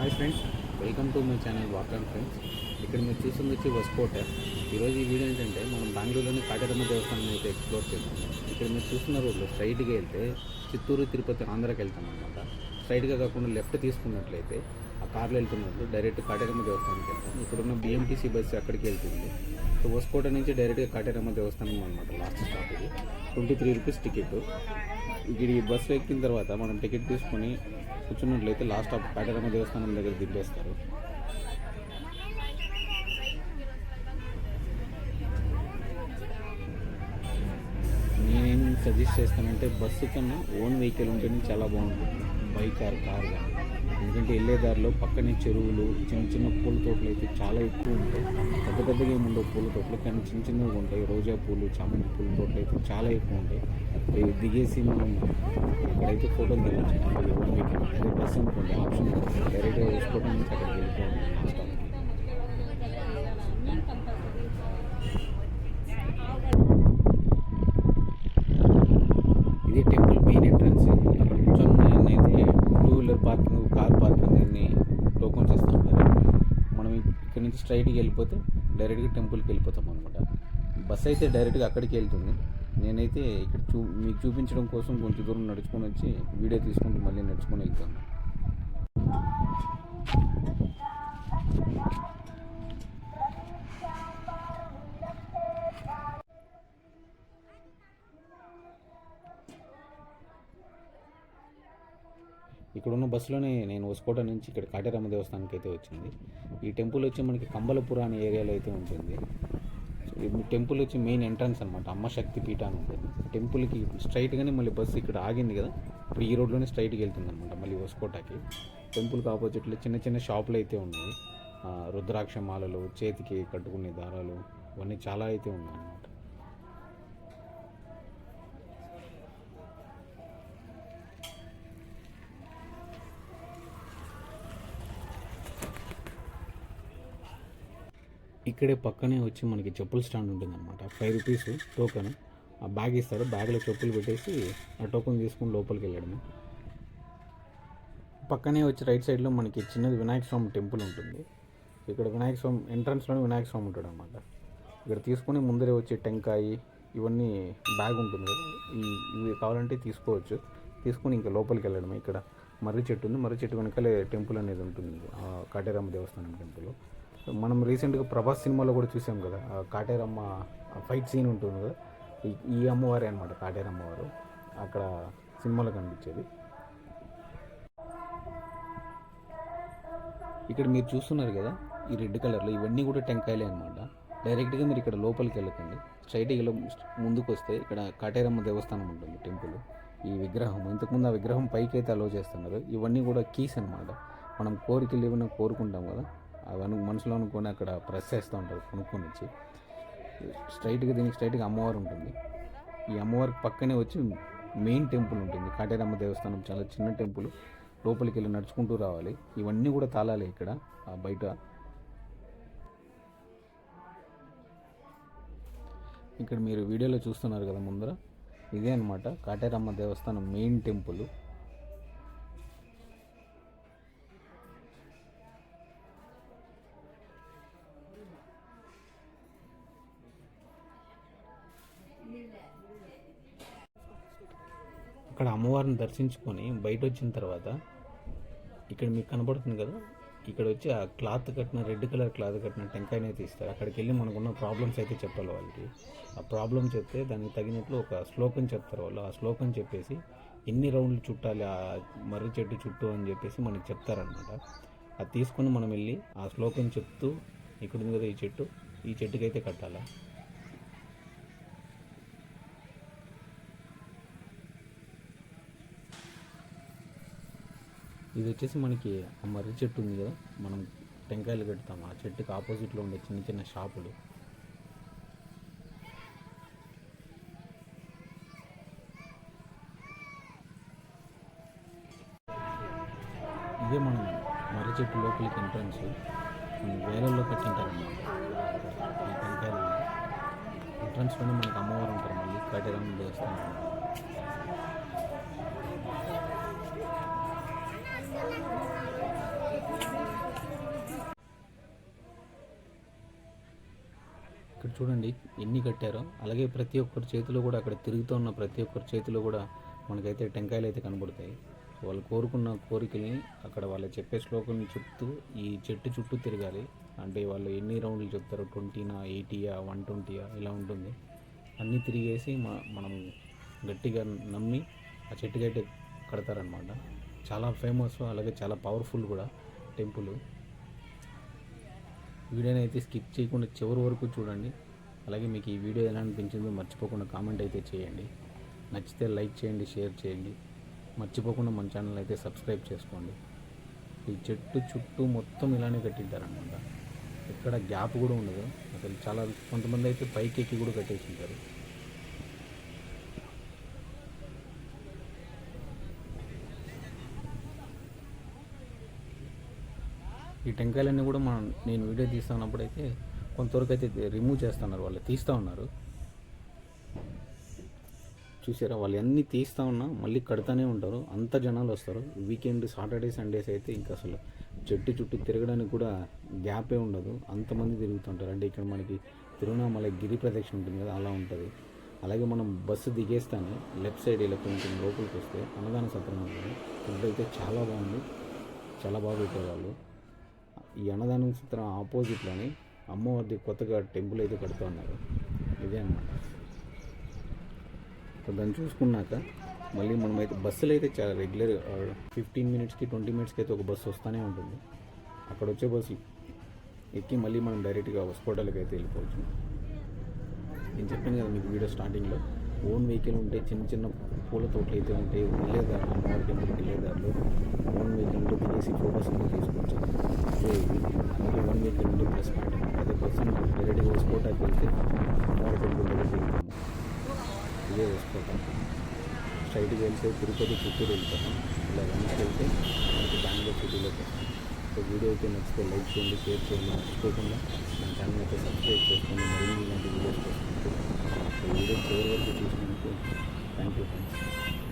Hi friends, welcome to my channel walk and friends. ఇక్కడ మీరు చూస్తుంది వచ్చి వస్కోట. ఈరోజు ఈ వీడియో ఏంటంటే మనం బెంగళూరులోని కాటేరమ్మ దేవస్థానం అయితే ఎక్స్ప్లోర్ చేస్తాం. ఇక్కడ మీరు చూస్తున్న రోడ్లో స్ట్రైట్గా వెళ్తే చిత్తూరు తిరుపతి ఆంధ్రాకి వెళ్తాం అనమాట. స్ట్రైట్గా కాకుండా లెఫ్ట్ తీసుకున్నట్లయితే ఆ కార్లో వెళ్తున్నట్లు డైరెక్ట్ కాటేరమ్మ దేవస్థానానికి వెళ్తాం. ఇక్కడున్న బిఎంటీసీ బస్సు అక్కడికి వెళ్తుంది. సో వస్కోట నుంచి డైరెక్ట్గా కాటేరమ్మ దేవస్థానం అనమాట. లాస్ట్ స్టాప్ ఇది. 23 రూపీస్ టికెట్. ఇక్కడ ఈ బస్సు ఎక్కిన తర్వాత మనం టికెట్ తీసుకొని కూర్చున్నట్లయితే లాస్ట్ స్టాప్ కాటేరమ్మ దేవస్థానం దగ్గర దింపేస్తారు. నేనేం సజెస్ట్ చేస్తానంటే బస్సు కన్నా ఓన్ వెహికల్ ఉంటేనే చాలా బాగుంటుంది, బైక్ ఆర్ కార్ కానీ. ఎందుకంటే వెళ్ళే దారిలో పక్కనే చెరువులు, చిన్న చిన్న పూల తోటలు అయితే చాలా ఎక్కువ ఉంటాయి. పెద్ద పెద్దగా ఏమి ఉండవు పూల తోటలు, కానీ చిన్న చిన్నగా ఉంటాయి. రోజా పూలు, చామంతి పూల తోటలు అయితే చాలా ఎక్కువ ఉంటాయి. దిగేసి మనం ఇక్కడైతే ఫోటోలు దిగచ్చు. ఓన్ వెహికల్ అదే బస్సు అనుకోండి, ఆప్షన్ డైరెక్ట్గా వేసుకోవడం నుంచి అక్కడికి వెళ్ళిపోవాలి లాస్ట్ స్టాప్. ఇది టెంపుల్ మెయిన్ ఎంట్రన్స్. అక్కడ కూర్చొని అయితే 2 వీలర్ పార్కింగ్, కార్ పార్కింగ్ అన్ని టోకన్స్ ఇస్తుంటారు. మనం ఇక్కడ నుంచి స్ట్రైట్గా వెళ్ళిపోతే డైరెక్ట్గా టెంపుల్కి వెళ్ళిపోతాం అనమాట. బస్ అయితే డైరెక్ట్గా అక్కడికి వెళ్తుంది. నేనైతే ఇక్కడ మీకు చూపించడం కోసం కొంచెం దూరం నడుచుకొని వచ్చి వీడియో తీసుకుంటూ మళ్ళీ నడుచుకొని వెళ్తాను. ఇక్కడున్న బస్సులోనే నేను వస్కోట నుంచి ఇక్కడ కాటేరమ్మ దేవస్థానానికి అయితే వచ్చింది. ఈ టెంపుల్ వచ్చి మనకి కంబలపుర అనే ఏరియాలో అయితే ఉంటుంది. ఈ టెంపుల్ వచ్చి మెయిన్ ఎంట్రన్స్ అనమాట. అమ్మ శక్తి పీఠ అని ఉంటుంది. టెంపుల్కి స్ట్రైట్గానే మళ్ళీ బస్సు ఇక్కడ ఆగింది కదా, ఇప్పుడు ఈ రోడ్లోనే స్ట్రైట్కి వెళ్తుంది అనమాట మళ్ళీ వస్కోటకి. టెంపుల్కి ఆపోజిట్లో చిన్న చిన్న షాపులు అయితే ఉన్నాయి. రుద్రాక్ష మాలలు, చేతికి కట్టుకునే దారాలు, ఇవన్నీ చాలా అయితే ఉన్నాయి అన్నమాట. ఇక్కడే పక్కనే వచ్చి మనకి చెప్పుల స్టాండ్ ఉంటుందన్నమాట. 5 రూపీస్ టోకెన్. ఆ బ్యాగ్ ఇస్తాడు, బ్యాగ్లో చెప్పులు పెట్టేసి ఆ టోకెన్ తీసుకుని లోపలికి వెళ్ళడమే. పక్కనే వచ్చి రైట్ సైడ్లో మనకి చిన్నది వినాయక స్వామి టెంపుల్ ఉంటుంది. ఇక్కడ వినాయక స్వామి ఎంట్రన్స్లోనే వినాయక స్వామి ఉంటాడు అన్నమాట. ఇక్కడ తీసుకుని ముందరే వచ్చి టెంకాయ ఇవన్నీ బ్యాగ్ ఉంటుంది కదా, ఇవి కావాలంటే తీసుకోవచ్చు. తీసుకుని ఇంకా లోపలికి వెళ్ళడమే. ఇక్కడ మర్రి చెట్టు ఉంది, మర్రి చెట్టు వెనకాలే టెంపుల్ అనేది ఉంటుంది, కాటేరమ్మ దేవస్థానం టెంపుల్. మనం రీసెంట్గా ప్రభాస్ సినిమాలో కూడా చూసాం కదా, కాటేరమ్మ ఫైట్ సీన్ ఉంటుంది కదా, ఈ అమ్మవారే అనమాట కాటేరమ్మవారు. అక్కడ సినిమాలో కనిపించేది. ఇక్కడ మీరు చూస్తున్నారు కదా ఈ రెడ్ కలర్లో, ఇవన్నీ కూడా టెంకాయలే అనమాట. డైరెక్ట్గా మీరు ఇక్కడ లోపలికి వెళ్ళకండి, స్ట్రైట్గా ముందుకు వస్తే ఇక్కడ కాటేరమ్మ దేవస్థానం ఉంటుంది టెంపుల్. ఈ విగ్రహం ఇంతకుముందు ఆ విగ్రహం పైకి అయితే అలో చేస్తున్నారు. ఇవన్నీ కూడా కీస్ అనమాట. మనం కోరికలు ఏమైనా కోరుకుంటాం కదా, అవన్నీ మనసులో అనుకొని అక్కడ ప్రెస్ చేస్తూ ఉంటారు కొనుక్కొని వచ్చి. దీనికి స్ట్రైట్గా అమ్మవారు ఉంటుంది. ఈ అమ్మవారికి పక్కనే వచ్చి మెయిన్ టెంపుల్ ఉంటుంది కాటేరమ్మ దేవస్థానం. చాలా చిన్న టెంపుల్, లోపలికి వెళ్ళి నడుచుకుంటూ రావాలి. ఇవన్నీ కూడా తాళాలి ఇక్కడ బయట. ఇక్కడ మీరు వీడియోలో చూస్తున్నారు కదా ముందర, ఇదే అనమాట కాటేరమ్మ దేవస్థానం మెయిన్ టెంపుల్. అక్కడ అమ్మవారిని దర్శించుకొని బయట వచ్చిన తర్వాత ఇక్కడ మీకు కనబడుతుంది కదా, ఇక్కడ వచ్చి ఆ క్లాత్ కట్టిన రెడ్ కలర్ క్లాత్ కట్టిన టెంకాయని అయితే ఇస్తారు. అక్కడికి వెళ్ళి మనకున్న ప్రాబ్లమ్స్ అయితే చెప్పాలి వాళ్ళకి. ఆ ప్రాబ్లం చెప్తే దానికి తగినట్లు ఒక శ్లోకం చెప్తారు వాళ్ళు. ఆ శ్లోకం చెప్పేసి ఎన్ని రౌండ్లు చుట్టాలి ఆ మర్రి చెట్టు చుట్టూ అని చెప్పేసి మనకి చెప్తారనమాట. అది తీసుకొని మనం వెళ్ళి ఆ శ్లోకం చెప్తూ, ఇక్కడ ఉంది కదా ఈ చెట్టుకైతే కట్టాలి. ఇది వచ్చేసి మనకి ఆ మర్రి చెట్టు ఉంది కదా, మనం టెంకాయలు కడతాం, ఆ చెట్టుకి ఆపోజిట్లో ఉండే చిన్న చిన్న షాపులు. ఇదే మనం మర్రి చెట్టు లోపలికి ఎంట్రన్స్. వేలల్లో కట్టింటారన్నమాట ఈ టెంకాయలు. ఎంట్రన్స్లోనే మనకి అమ్మవారు ఉంటారు మళ్ళీ కాటేరమ్మ దేవస్థానం. ఇక్కడ చూడండి ఎన్ని కట్టారో. అలాగే ప్రతి ఒక్కరి చేతిలో కూడా, అక్కడ తిరుగుతూ ఉన్న ప్రతి ఒక్కరి చేతిలో కూడా మనకైతే టెంకాయలు అయితే కనబడతాయి. వాళ్ళు కోరుకున్న కోరికల్ని అక్కడ వాళ్ళు చెప్పే శ్లోకం చుట్టూ ఈ చెట్టు చుట్టూ తిరగాలి. అంటే వాళ్ళు ఎన్ని రౌండ్లు చెప్తారో, 20నా, 80యా, 120యా ఇలా ఉంటుంది. అన్నీ తిరిగేసి మనం గట్టిగా నమ్మి ఆ చెట్టుకైతే కడతారనమాట. చాలా ఫేమస్, అలాగే చాలా పవర్ఫుల్ కూడా టెంపుల్. వీడియోని అయితే స్కిప్ చేయకుండా చివరి వరకు చూడండి. అలాగే మీకు ఈ వీడియో ఎలా అనిపించిందో మర్చిపోకుండా కామెంట్ అయితే చేయండి. నచ్చితే లైక్ చేయండి, షేర్ చేయండి. మర్చిపోకుండా మన ఛానల్ అయితే సబ్స్క్రైబ్ చేసుకోండి. ఈ చెట్టు చుట్టూ మొత్తం ఇలానే కట్టింటారనమాట. ఎక్కడ గ్యాప్ కూడా ఉండదు అసలు. చాలా కొంతమంది అయితే పైకి ఎక్కి కూడా కట్టేసి ఉంటారు. ఈ టెంకాయలన్నీ కూడా నేను వీడియో తీస్తున్నప్పుడైతే కొంతవరకు అయితే రిమూవ్ చేస్తున్నారు, వాళ్ళు తీస్తూ ఉన్నారు. చూసారా, వాళ్ళు అన్నీ తీస్తూ ఉన్నా మళ్ళీ కడతానే ఉంటారు. అంత జనాలు వస్తారు. వీకెండ్ సాటర్డే సండేస్ అయితే ఇంకా అసలు చెట్టు చుట్టూ తిరగడానికి కూడా గ్యాపే ఉండదు, అంతమంది తిరుగుతుంటారు. అంటే ఇక్కడ మనకి తిరువణామలై గిరి ప్రదక్షిణ ఉంటుంది కదా, అలా ఉంటుంది. అలాగే మనం బస్సు దిగేస్తాను లెఫ్ట్ సైడ్ ఇలా కొంచెం లోపలికి వస్తే అన్నదాన సత్రం ఉంటుంది. ఫుడ్ అయితే చాలా బాగుంది, చాలా బాగా పెట్టారు వాళ్ళు. ఈ అన్నదానం సత్రం ఆపోజిట్లోని అమ్మవారిది కొత్తగా టెంపుల్ అయితే కడుతూ ఉన్నారు. ఇదే అన్నమాట. దాన్ని చూసుకున్నాక మళ్ళీ మనమైతే బస్సులు అయితే చాలా రెగ్యులర్ 15 మినిట్స్కి 20 మినిట్స్కి అయితే ఒక బస్సు వస్తూనే ఉంటుంది. అక్కడ వచ్చే బస్సు ఎక్కి మళ్ళీ మనం డైరెక్ట్గా హోటల్కి అయితే వెళ్ళిపోవచ్చు. నేను చెప్పాను కదా మీకు వీడియో స్టార్టింగ్లో, ఓన్ వెహికల్ ఉంటే చిన్న చిన్న పూల తోటలు అయితే ఉంటాయి, వెళ్ళేదారులు అమ్మవారి టెంపుల్కి వెళ్ళేదారులు ఓన్ వెహికల్ ఉంటే దిగేసి ఫోటోస్ అన్నీ తీసుకోవచ్చు. అదే ఇది మళ్ళీ ఓన్ వెహికల్ ఉంటే ప్లస్ పాయింట్. అదే బస్సు డైరెక్ట్గా హోస్కోటాకి వెళ్తే అమ్మవారి టెంపుల్ దగ్గర దిగుతాము. ఇదే హోస్కోట. స్ట్రైట్గా వెళ్తే తిరుపతి, చిత్తూరు వెళ్తాము. ఇలా వెనక్కి వెళ్తే మనకి బెంగళూరు సిటీలోకి వస్తాం. సో వీడియో అయితే నచ్చితే లైక్ చేయండి, షేర్ చేయండి. మర్చిపోకుండా మన ఛానల్ అయితే సబ్స్క్రైబ్ చేసుకోండి. మరిన్ని ఇలాంటి వీడియోస్ వస్తుంటే. సో వీడియో చివరి వరకు చూసినందుకు థ్యాంక్ యూ ఫ్రెండ్స్.